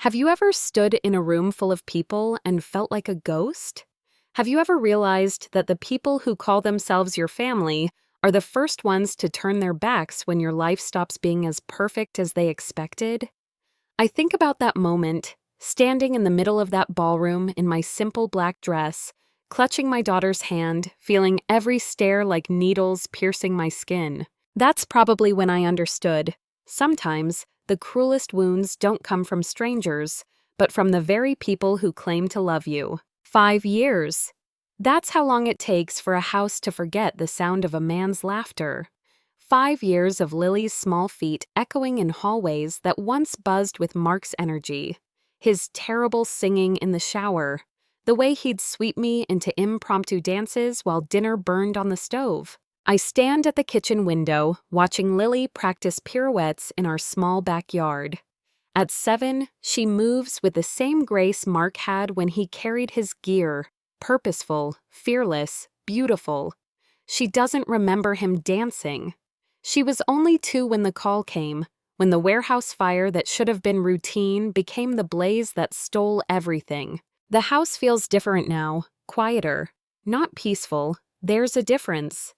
Have you ever stood in a room full of people and felt like a ghost? Have you ever realized that the people who call themselves your family are the first ones to turn their backs when your life stops being as perfect as they expected? I think about that moment, standing in the middle of that ballroom in my simple black dress, clutching my daughter's hand, feeling every stare like needles piercing my skin. That's probably when I understood. Sometimes, the cruelest wounds don't come from strangers, but from the very people who claim to love you. 5 years. That's how long it takes for a house to forget the sound of a man's laughter. 5 years of Lily's small feet echoing in hallways that once buzzed with Mark's energy. His terrible singing in the shower. The way he'd sweep me into impromptu dances while dinner burned on the stove. I stand at the kitchen window, watching Lily practice pirouettes in our small backyard. At 7, she moves with the same grace Mark had when he carried his gear, purposeful, fearless, beautiful. She doesn't remember him dancing. She was only 2 when the call came, when the warehouse fire that should have been routine became the blaze that stole everything. The house feels different now, quieter, not peaceful. There's a difference.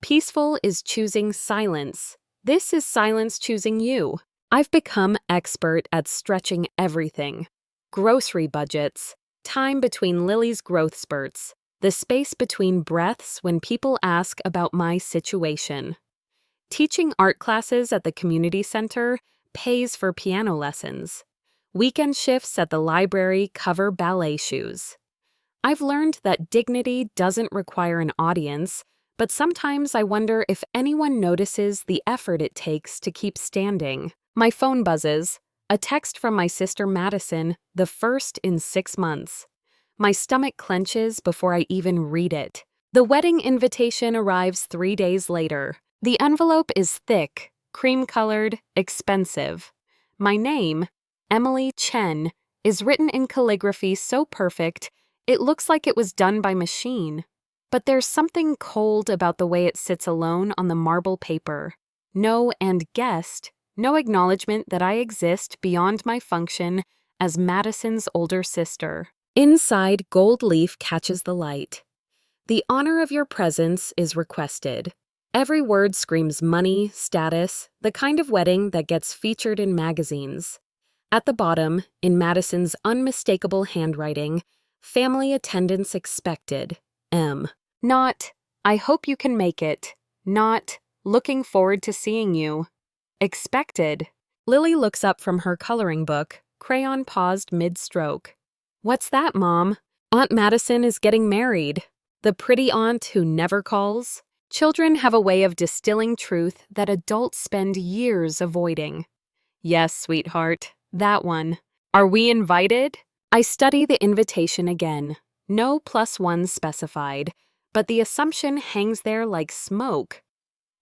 Peaceful is choosing silence. This is silence choosing you. I've become expert at stretching everything. Grocery budgets, time between Lily's growth spurts, the space between breaths when people ask about my situation. Teaching art classes at the community center pays for piano lessons. Weekend shifts at the library cover ballet shoes. I've learned that dignity doesn't require an audience, but sometimes I wonder if anyone notices the effort it takes to keep standing. My phone buzzes, a text from my sister Madison, the first in 6 months. My stomach clenches before I even read it. The wedding invitation arrives 3 days later. The envelope is thick, cream-colored, expensive. My name, Emily Chen, is written in calligraphy so perfect, it looks like it was done by machine. But there's something cold about the way it sits alone on the marble paper. No and guest, no acknowledgement that I exist beyond my function as Madison's older sister. Inside, gold leaf catches the light. The honor of your presence is requested. Every word screams money, status, the kind of wedding that gets featured in magazines. At the bottom, in Madison's unmistakable handwriting, family attendance expected. M. Not, I hope you can make it. Not, looking forward to seeing you. Expected. Lily looks up from her coloring book, crayon paused mid-stroke. What's that, Mom? Aunt Madison is getting married. The pretty aunt who never calls. Children have a way of distilling truth that adults spend years avoiding. Yes, sweetheart, that one. Are we invited? I study the invitation again. No +1 specified, but the assumption hangs there like smoke.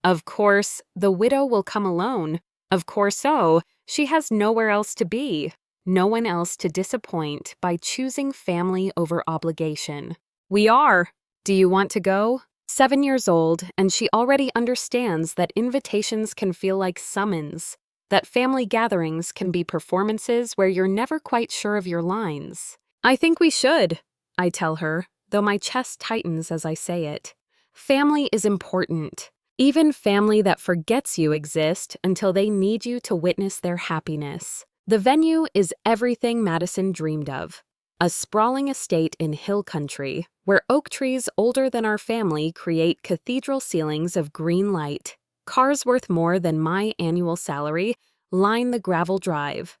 Of course, the widow will come alone. Of course so, she has nowhere else to be, no one else to disappoint by choosing family over obligation. We are. Do you want to go? 7 years old, and she already understands that invitations can feel like summons, that family gatherings can be performances where you're never quite sure of your lines. I think we should, I tell her, though my chest tightens as I say it. Family is important. Even family that forgets you exist until they need you to witness their happiness. The venue is everything Madison dreamed of. A sprawling estate in hill country, where oak trees older than our family create cathedral ceilings of green light. Cars worth more than my annual salary line the gravel drive.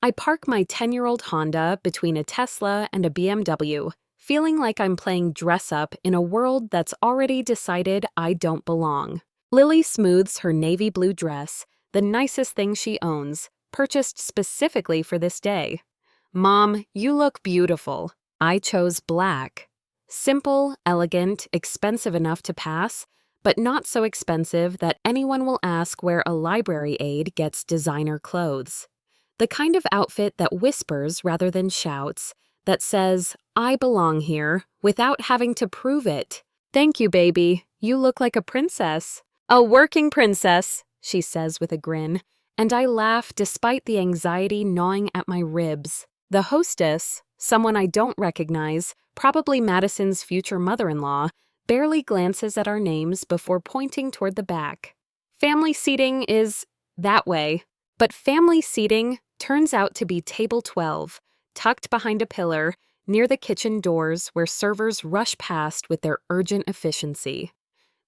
I park my 10-year-old Honda between a Tesla and a BMW, feeling like I'm playing dress-up in a world that's already decided I don't belong. Lily smooths her navy blue dress, the nicest thing she owns, purchased specifically for this day. Mom, you look beautiful. I chose black. Simple, elegant, expensive enough to pass, but not so expensive that anyone will ask where a library aide gets designer clothes. The kind of outfit that whispers rather than shouts, that says, I belong here, without having to prove it. Thank you, baby. You look like a princess. A working princess, she says with a grin, and I laugh despite the anxiety gnawing at my ribs. The hostess, someone I don't recognize, probably Madison's future mother-in-law, barely glances at our names before pointing toward the back. Family seating is that way, but family seating turns out to be table 12, tucked behind a pillar near the kitchen doors where servers rush past with their urgent efficiency.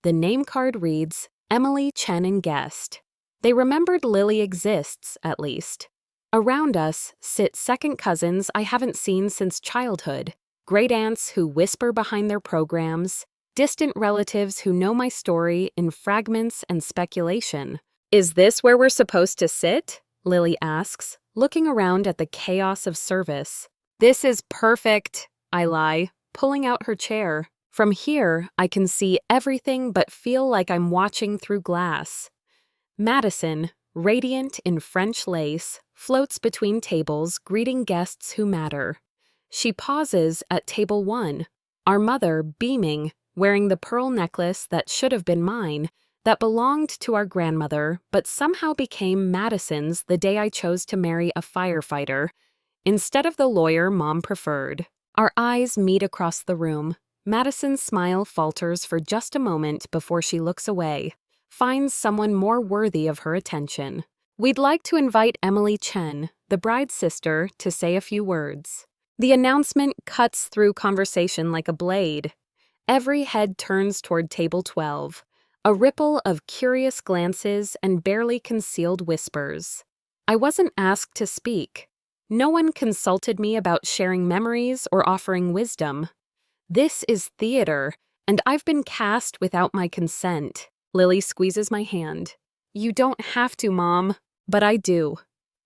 The name card reads, Emily Chen and guest. They remembered Lily exists, at least. Around us sit second cousins I haven't seen since childhood, great aunts who whisper behind their programs, distant relatives who know my story in fragments and speculation. Is this where we're supposed to sit? Lily asks, looking around at the chaos of service. This is perfect, I lie, pulling out her chair. From here, I can see everything but feel like I'm watching through glass. Madison, radiant in French lace, floats between tables greeting guests who matter. She pauses at table 1, our mother beaming, wearing the pearl necklace that should have been mine, that belonged to our grandmother but somehow became Madison's the day I chose to marry a firefighter, instead of the lawyer Mom preferred. Our eyes meet across the room. Madison's smile falters for just a moment before she looks away, finds someone more worthy of her attention. We'd like to invite Emily Chen, the bride's sister, to say a few words. The announcement cuts through conversation like a blade. Every head turns toward table 12, a ripple of curious glances and barely concealed whispers. I wasn't asked to speak. No one consulted me about sharing memories or offering wisdom. This is theater, and I've been cast without my consent. Lily squeezes my hand. You don't have to, Mom, but I do.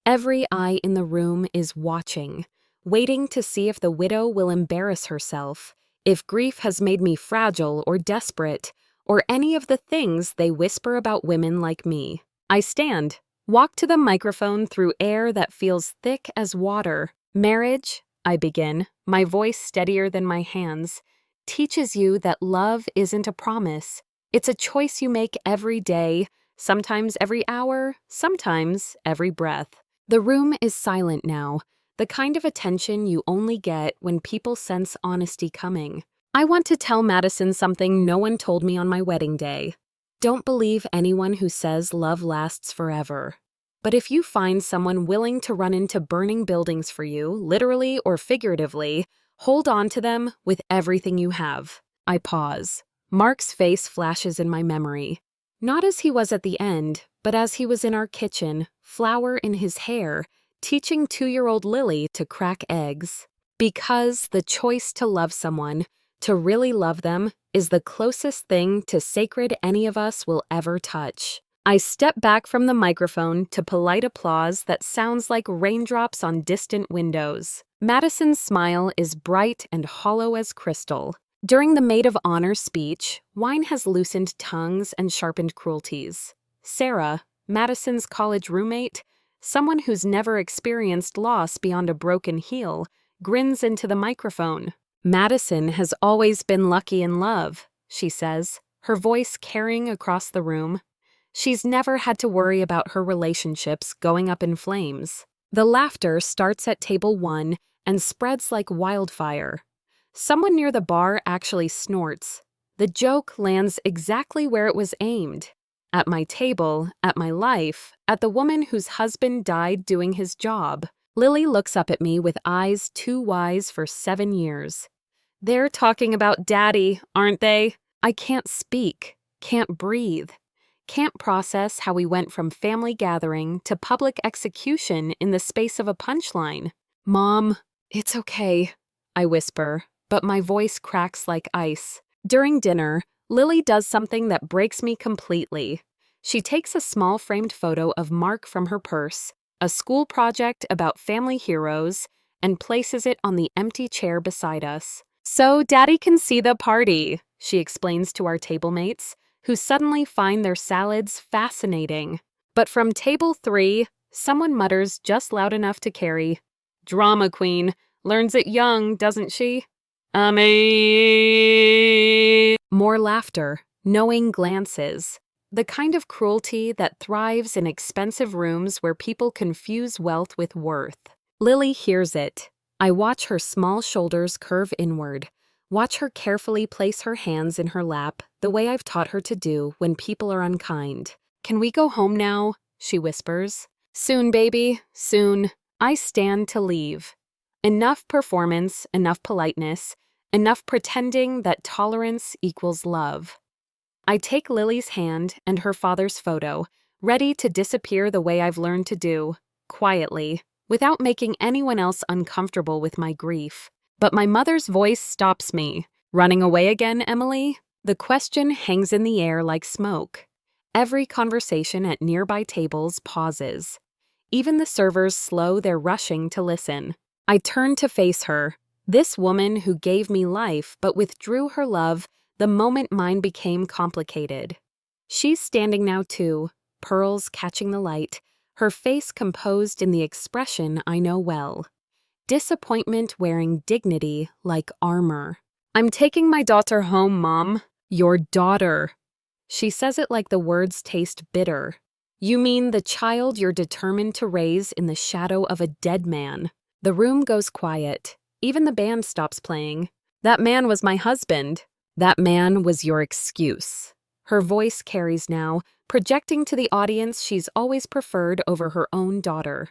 Every eye in the room is watching, waiting to see if the widow will embarrass herself, if grief has made me fragile or desperate, or any of the things they whisper about women like me. I stand, walk to the microphone through air that feels thick as water. Marriage, I begin, my voice steadier than my hands, teaches you that love isn't a promise. It's a choice you make every day, sometimes every hour, sometimes every breath. The room is silent now, the kind of attention you only get when people sense honesty coming. I want to tell Madison something no one told me on my wedding day. Don't believe anyone who says love lasts forever. But if you find someone willing to run into burning buildings for you, literally or figuratively, hold on to them with everything you have. I pause. Mark's face flashes in my memory. Not as he was at the end, but as he was in our kitchen, flour in his hair, teaching 2-year-old Lily to crack eggs. Because the choice to love someone, to really love them, is the closest thing to sacred any of us will ever touch. I step back from the microphone to polite applause that sounds like raindrops on distant windows. Madison's smile is bright and hollow as crystal. During the maid of honor speech, wine has loosened tongues and sharpened cruelties. Sarah, Madison's college roommate, someone who's never experienced loss beyond a broken heel, grins into the microphone. Madison has always been lucky in love, she says, her voice carrying across the room. She's never had to worry about her relationships going up in flames. The laughter starts at table 1 and spreads like wildfire. Someone near the bar actually snorts. The joke lands exactly where it was aimed. At my table, at my life, at the woman whose husband died doing his job. Lily looks up at me with eyes too wise for 7 years. They're talking about Daddy, aren't they? I can't speak, can't breathe. Can't process how we went from family gathering to public execution in the space of a punchline. Mom, it's okay, I whisper, but my voice cracks like ice. During dinner, Lily does something that breaks me completely. She takes a small framed photo of Mark from her purse, a school project about family heroes, and places it on the empty chair beside us. So Daddy can see the party, she explains to our table mates, who suddenly find their salads fascinating. But from table 3, someone mutters just loud enough to carry, "Drama queen, learns it young, doesn't she?" More laughter, knowing glances. the kind of cruelty that thrives in expensive rooms where people confuse wealth with worth. Lily hears it. I watch her small shoulders curve inward, watch her carefully place her hands in her lap the way I've taught her to do when people are unkind. "Can we go home now?" she whispers. "Soon, baby, soon." I stand to leave. Enough performance, enough politeness, enough pretending that tolerance equals love. I take Lily's hand and her father's photo, ready to disappear the way I've learned to do, quietly, without making anyone else uncomfortable with my grief. But my mother's voice stops me. "Running away again, Emily?" The question hangs in the air like smoke. Every conversation at nearby tables pauses. Even the servers slow their rushing to listen. I turn to face her, this woman who gave me life but withdrew her love the moment mine became complicated. She's standing now too, pearls catching the light, her face composed in the expression I know well. Disappointment wearing dignity like armor. "I'm taking my daughter home, Mom." "Your daughter." She says it like the words taste bitter. "You mean the child you're determined to raise in the shadow of a dead man." The room goes quiet. Even the band stops playing. "That man was my husband." "That man was your excuse." Her voice carries now, projecting to the audience she's always preferred over her own daughter.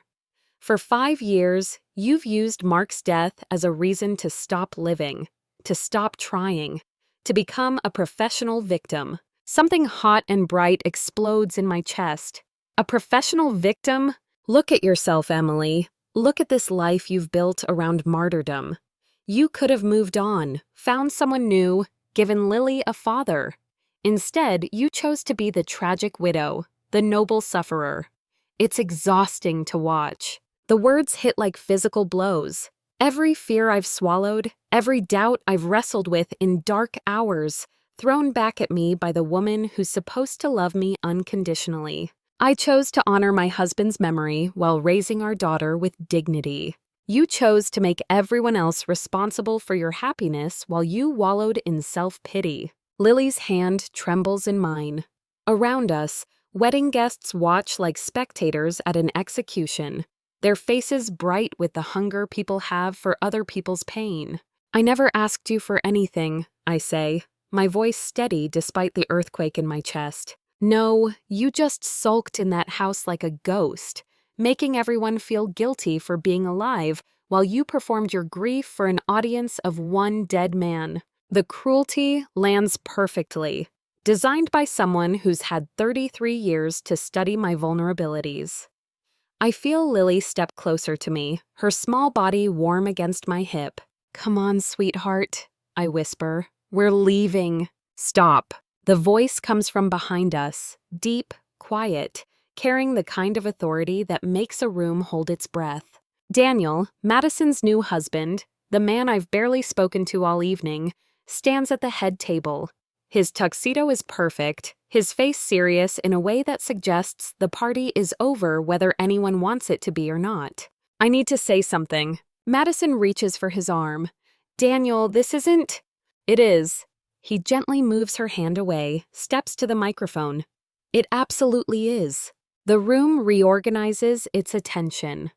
"For 5 years, you've used Mark's death as a reason to stop living, to stop trying, to become a professional victim." Something hot and bright explodes in my chest. A professional victim? Look at yourself, Emily. Look at this life you've built around martyrdom. You could have moved on, found someone new, given Lily a father. Instead, you chose to be the tragic widow, the noble sufferer. It's exhausting to watch. The words hit like physical blows. Every fear I've swallowed, every doubt I've wrestled with in dark hours, thrown back at me by the woman who's supposed to love me unconditionally. I chose to honor my husband's memory while raising our daughter with dignity. You chose to make everyone else responsible for your happiness while you wallowed in self-pity. Lily's hand trembles in mine. Around us, wedding guests watch like spectators at an execution, their faces bright with the hunger people have for other people's pain. "I never asked you for anything," I say, my voice steady despite the earthquake in my chest. "No, you just sulked in that house like a ghost, making everyone feel guilty for being alive while you performed your grief for an audience of one dead man." The cruelty lands perfectly, designed by someone who's had 33 years to study my vulnerabilities. I feel Lily step closer to me, her small body warm against my hip. "Come on, sweetheart," I whisper. "We're leaving." "Stop." The voice comes from behind us, deep, quiet, carrying the kind of authority that makes a room hold its breath. Daniel, Madison's new husband, the man I've barely spoken to all evening, stands at the head table. His tuxedo is perfect, his face serious in a way that suggests the party is over whether anyone wants it to be or not. "I need to say something." Madison reaches for his arm. "Daniel, this isn't—" "It is." He gently moves her hand away, steps to the microphone. "It absolutely is." The room reorganizes its attention.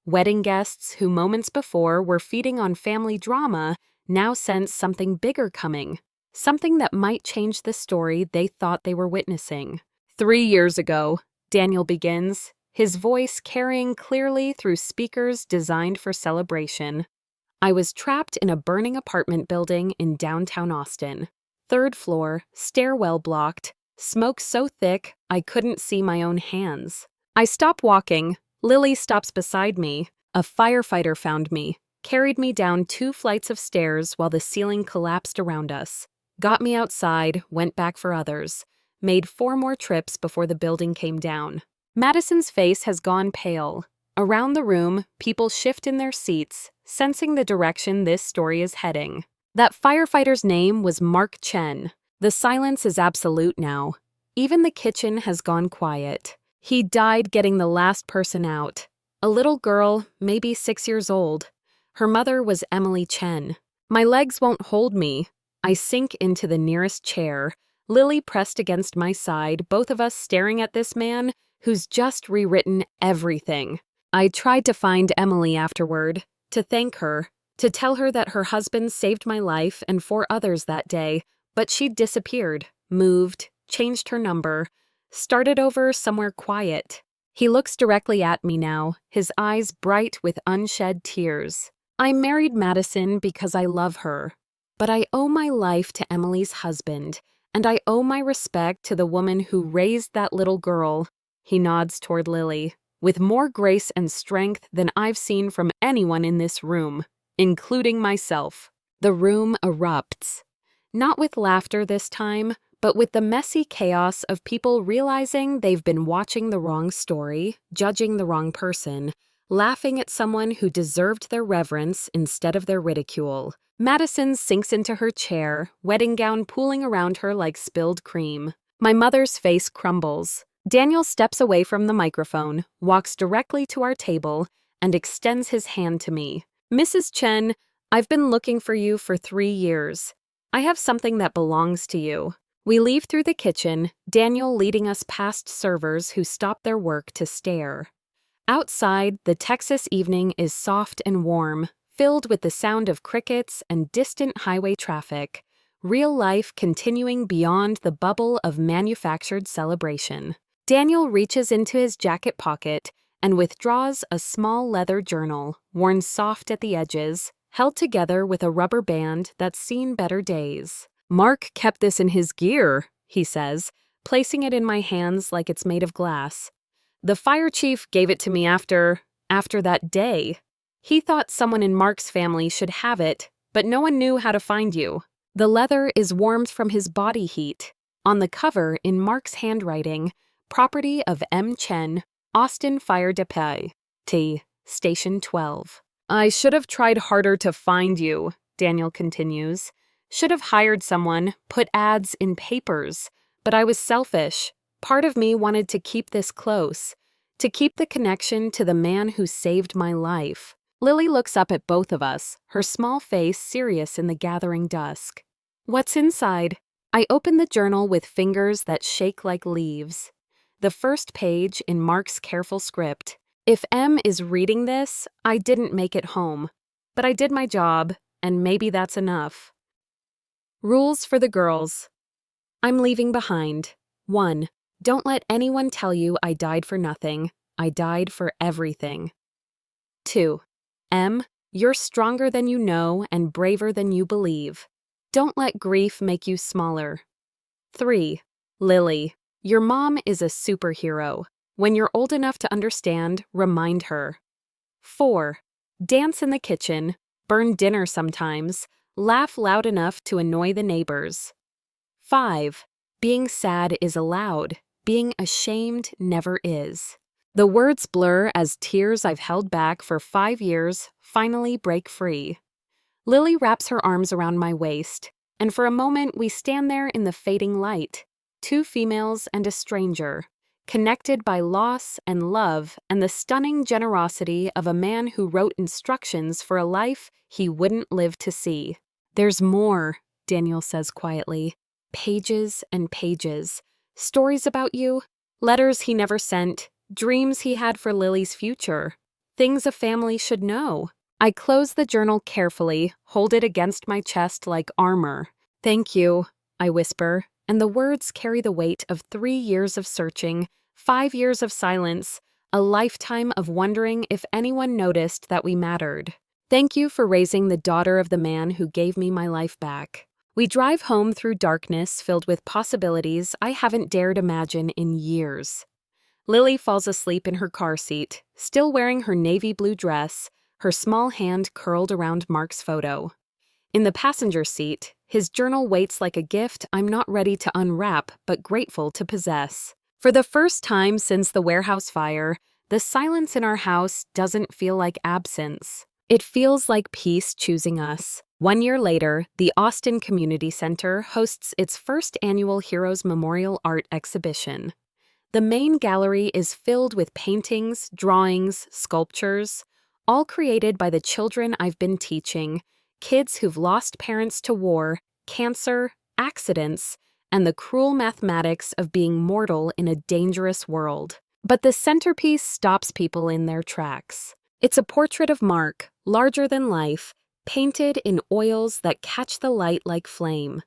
Wedding guests who moments before were feeding on family drama now sense something bigger coming, something that might change the story they thought they were witnessing. 3 years ago, Daniel begins, his voice carrying clearly through speakers designed for celebration. "I was trapped in a burning apartment building in downtown Austin. 3rd floor, stairwell blocked, smoke so thick I couldn't see my own hands. I stop walking. Lily stops beside me. A firefighter found me, carried me down 2 flights of stairs while the ceiling collapsed around us, got me outside, went back for others, made 4 more trips before the building came down." Madison's face has gone pale. Around the room, people shift in their seats, sensing the direction this story is heading. That firefighter's name was Mark Chen. The silence is absolute now. Even the kitchen has gone quiet. He died getting the last person out. A little girl, maybe 6 years old. Her mother was Emily Chen. My legs won't hold me. I sink into the nearest chair, Lily pressed against my side, both of us staring at this man who's just rewritten everything. I tried to find Emily afterward, to thank her, to tell her that her husband saved my life and 4 others that day, but she'd disappeared, moved, changed her number, started over somewhere quiet. He looks directly at me now, his eyes bright with unshed tears. I married Madison because I love her, but I owe my life to Emily's husband, and I owe my respect to the woman who raised that little girl. He nods toward Lily, with more grace and strength than I've seen from anyone in this room, including myself. The room erupts. Not with laughter this time, but with the messy chaos of people realizing they've been watching the wrong story, judging the wrong person, laughing at someone who deserved their reverence instead of their ridicule. Madison sinks into her chair, wedding gown pooling around her like spilled cream. My mother's face crumbles. Daniel steps away from the microphone, walks directly to our table, and extends his hand to me. Mrs. Chen, I've been looking for you for 3 years. I have something that belongs to you. We leave through the kitchen, Daniel leading us past servers who stop their work to stare. Outside, the Texas evening is soft and warm, filled with the sound of crickets and distant highway traffic, real life continuing beyond the bubble of manufactured celebration. Daniel reaches into his jacket pocket and withdraws a small leather journal, worn soft at the edges, held together with a rubber band that's seen better days. Mark kept this in his gear, he says, placing it in my hands like it's made of glass. The fire chief gave it to me after that day. He thought someone in Mark's family should have it, but no one knew how to find you. The leather is warmed from his body heat. On the cover, in Mark's handwriting, property of M. Chen, Austin Fire Department, Station 12. I should have tried harder to find you, Daniel continues. Should have hired someone, put ads in papers. But I was selfish. Part of me wanted to keep this close, to keep the connection to the man who saved my life. Lily looks up at both of us, her small face serious in the gathering dusk. What's inside? I open the journal with fingers that shake like leaves. The first page in Mark's careful script. If M is reading this, I didn't make it home. But I did my job, and maybe that's enough. Rules for the girls. I'm leaving behind. 1. Don't let anyone tell you I died for nothing. I died for everything. 2. M, you're stronger than you know and braver than you believe. Don't let grief make you smaller. 3. Lily, your mom is a superhero. When you're old enough to understand, remind her. 4. Dance in the kitchen, burn dinner sometimes, laugh loud enough to annoy the neighbors. 5. Being sad is allowed. Being ashamed never is. The words blur as tears I've held back for 5 years finally break free. Lily wraps her arms around my waist, and for a moment we stand there in the fading light, 2 females and a stranger, connected by loss and love and the stunning generosity of a man who wrote instructions for a life he wouldn't live to see. There's more, Daniel says quietly. Pages and pages. Stories about you, letters he never sent, dreams he had for Lily's future, things a family should know. I close the journal carefully, hold it against my chest like armor. Thank you, I whisper, and the words carry the weight of 3 years of searching, 5 years of silence, a lifetime of wondering if anyone noticed that we mattered. Thank you for raising the daughter of the man who gave me my life back. We drive home through darkness filled with possibilities I haven't dared imagine in years. Lily falls asleep in her car seat, still wearing her navy blue dress, her small hand curled around Mark's photo. In the passenger seat, his journal waits like a gift I'm not ready to unwrap but grateful to possess. For the first time since the warehouse fire, the silence in our house doesn't feel like absence. It feels like peace choosing us. 1 year later, the Austin Community Center hosts its first annual Heroes Memorial Art Exhibition. The main gallery is filled with paintings, drawings, sculptures, all created by the children I've been teaching, kids who've lost parents to war, cancer, accidents, and the cruel mathematics of being mortal in a dangerous world. But the centerpiece stops people in their tracks. It's a portrait of Mark, larger than life, painted in oils that catch the light like flame.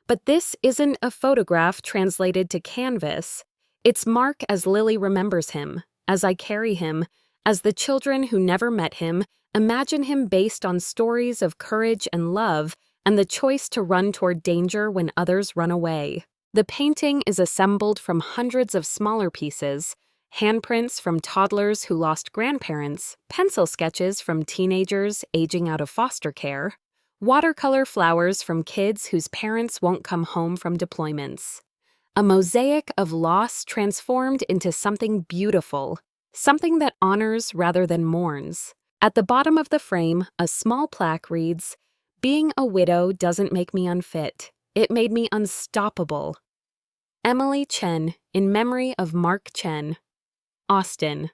But this isn't a photograph translated to canvas. It's Mark as Lily remembers him, as I carry him, as the children who never met him imagine him based on stories of courage and love and the choice to run toward danger when others run away. The painting is assembled from hundreds of smaller pieces, handprints from toddlers who lost grandparents, pencil sketches from teenagers aging out of foster care, watercolor flowers from kids whose parents won't come home from deployments. A mosaic of loss transformed into something beautiful, something that honors rather than mourns. At the bottom of the frame, a small plaque reads, "Being a widow doesn't make me unfit. It made me unstoppable. Emily Chen, in memory of Mark Chen. Austin.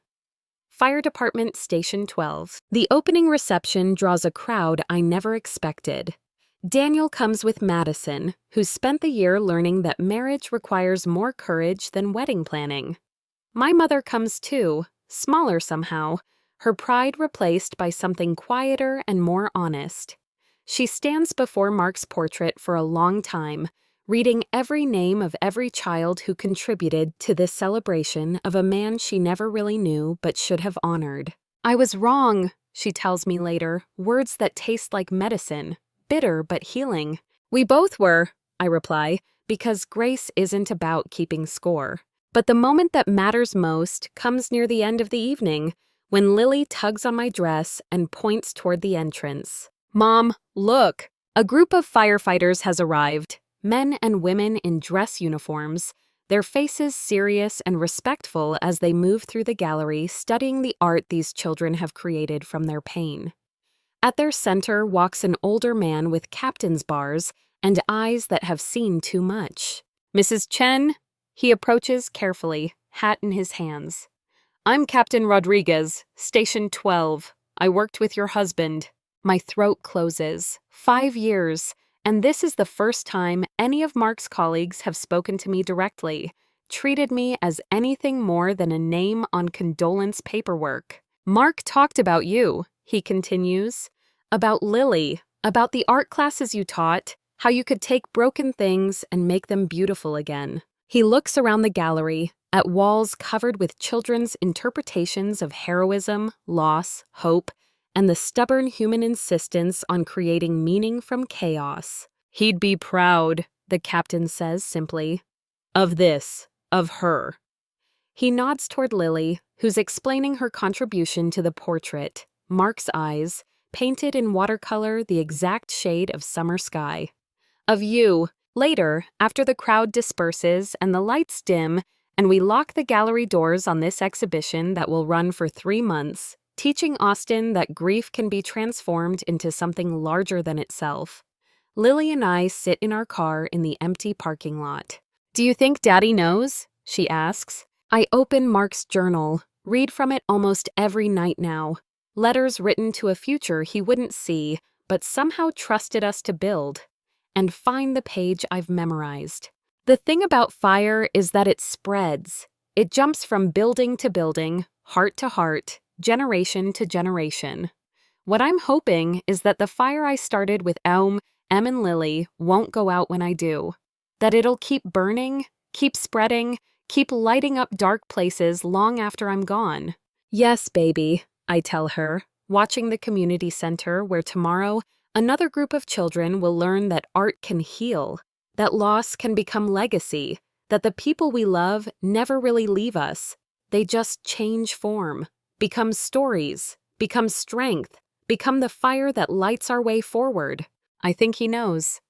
Fire Department Station 12. The opening reception draws a crowd I never expected. Daniel comes with Madison, who's spent the year learning that marriage requires more courage than wedding planning. My mother comes too, smaller somehow, her pride replaced by something quieter and more honest. She stands before Mark's portrait for a long time, reading every name of every child who contributed to this celebration of a man she never really knew but should have honored. "I was wrong," she tells me later, words that taste like medicine, bitter but healing. "We both were," I reply, because grace isn't about keeping score. But the moment that matters most comes near the end of the evening, when Lily tugs on my dress and points toward the entrance. "Mom, look! A group of firefighters has arrived, men and women in dress uniforms, their faces serious and respectful as they move through the gallery studying the art these children have created from their pain. At their center walks an older man with captain's bars and eyes that have seen too much. "Mrs. Chen?" He approaches carefully, hat in his hands. "I'm Captain Rodriguez, Station 12. I worked with your husband." My throat closes. 5 years, and this is the first time any of Mark's colleagues have spoken to me directly, treated me as anything more than a name on condolence paperwork. "Mark talked about you," he continues, "about Lily, about the art classes you taught, how you could take broken things and make them beautiful again." He looks around the gallery, at walls covered with children's interpretations of heroism, loss, hope, and the stubborn human insistence on creating meaning from chaos. "He'd be proud," the captain says simply, "of this, of her." He nods toward Lily, who's explaining her contribution to the portrait, Mark's eyes, painted in watercolor the exact shade of summer sky. "Of you." Later, after the crowd disperses and the lights dim, and we lock the gallery doors on this exhibition that will run for 3 months, teaching Austin that grief can be transformed into something larger than itself, Lily and I sit in our car in the empty parking lot. "Do you think Daddy knows?" she asks. I open Mark's journal, read from it almost every night now, letters written to a future he wouldn't see, but somehow trusted us to build, and find the page I've memorized. The thing about fire is that it spreads. It jumps from building to building, heart to heart, generation to generation. What I'm hoping is that the fire I started with Em and Lily won't go out when I do. That it'll keep burning, keep spreading, keep lighting up dark places long after I'm gone. "Yes, baby," I tell her, watching the community center where tomorrow another group of children will learn that art can heal, that loss can become legacy, that the people we love never really leave us. They just change form, become stories, become strength, become the fire that lights our way forward. I think he knows.